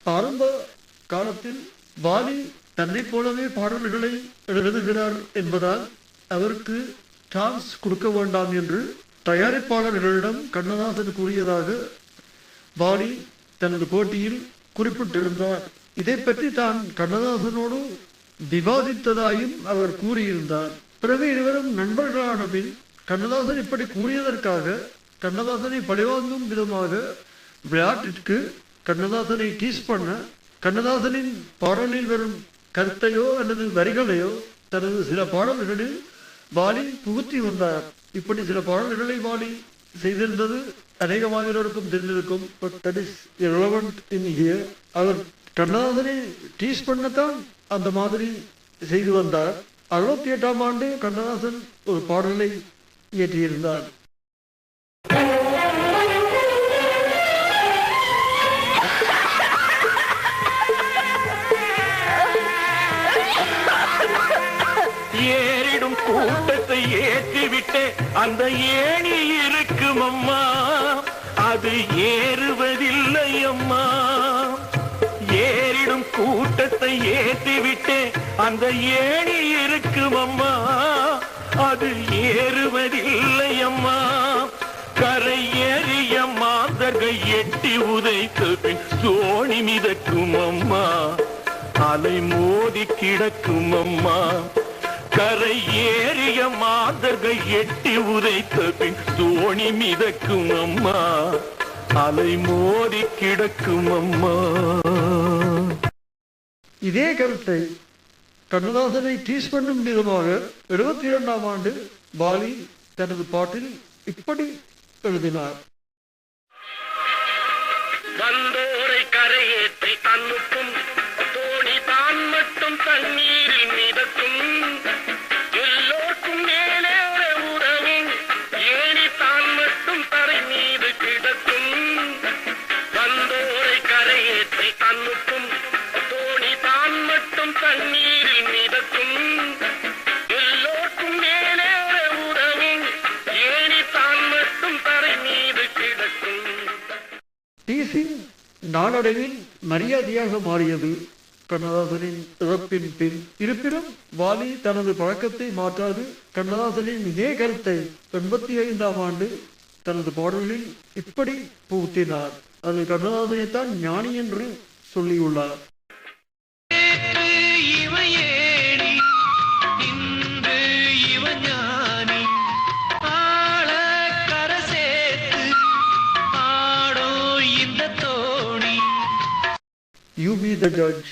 ஆரம்ப காலத்தில் வாலி தன்னை போலவே பாடல்களை எழுதுகிறார் என்பதால் அவருக்கு சான்ஸ் கொடுக்க வேண்டாம் என்று தயாரிப்பாளர்களிடம் கண்ணதாசன் கூறியதாக வாலி தனது போட்டியில் குறிப்பிட்டிருந்தார். இதை பற்றி தான் கண்ணதாசனோடு விவாதித்ததாயும் அவர் கூறியிருந்தார். பிறகு இருவரும் நண்பர்களான பின் கண்ணதாசன் இப்படி கூறியதற்காக கண்ணதாசனை பழிவாங்கும் விதமாக விளையாட்டிற்கு கண்ணதாசனை டீஸ் பண்ண கண்ணதாசனின் பாடலில் வரும் கருத்தையோ அல்லது வரிகளையோ தனது சில பாடல்களில் வாலி புகுத்தி வந்தார். இப்படி சில பாடல்களை வாலி செய்திருந்தது அநேகமானவருக்கும் தெரிந்திருக்கும். அவர் கண்ணதாசனை டீஸ் பண்ணத்தான் அந்த மாதிரி செய்து வந்தார். 68ஆம் ஆண்டு கண்ணதாசன் ஒரு பாடலை இயற்றியிருந்தார். ஏறிடும் கூட்டத்தை ஏற்றிவிட்டு அந்த ஏணி இருக்கும் அம்மா, அது ஏறுவதில்லை அம்மா. ஏறிடும் கூட்டத்தை ஏற்றிவிட்டு அந்த ஏணி இருக்கும் அம்மா, அது ஏறுவதில்லை அம்மா. கரை ஏறிய மாந்தர்கள் எட்டி உதைத்து பின் தோணி மிதக்கும் அம்மா, அலை மோதி கிடக்கும் அம்மா. கரை ஏறிய மாந்தர்கள் எட்டி உதைத்த பின் தோணி மிதக்கும் அம்மா, அலை மோதி கிடக்கும் அம்மா. இதே கருத்தை கண்ணதாசனை டீஸ் பண்ணும் விதமாக 72ஆம் ஆண்டு வாலி தனது பாட்டில் இப்படி எழுதினார். வந்தோரை கரையேற்றி அனுப்பும் தோணி தான் மட்டும் தண்ணீரில் மிதக்கும், எல்லோருக்கும் மேலே உறவும் ஏணி தான் மட்டும் தரை மீது கிடக்கும். வந்தோரை கரையேற்றி அனுப்பும் தோணி தான் மட்டும் தண்ணீரில் மிதக்கும், எல்லோருக்கும் மேலே உறவும் ஏணி தான் மட்டும் தரை மீது கிடக்கும். டீசிங் நாளடைவில் மரியாதையாக மாறியது கண்ணதாசனின் இறப்பின் பின். இருப்பினும் வாலி தனது பழக்கத்தை மாற்றாது கண்ணதாசனின் இதே கருத்தை 85ஆம் ஆண்டு தனது பாடலில் இப்படி புகுத்தினார். அது கண்ணதாசனைத்தான் ஞானி என்று சொல்லியுள்ளார். You be the judge.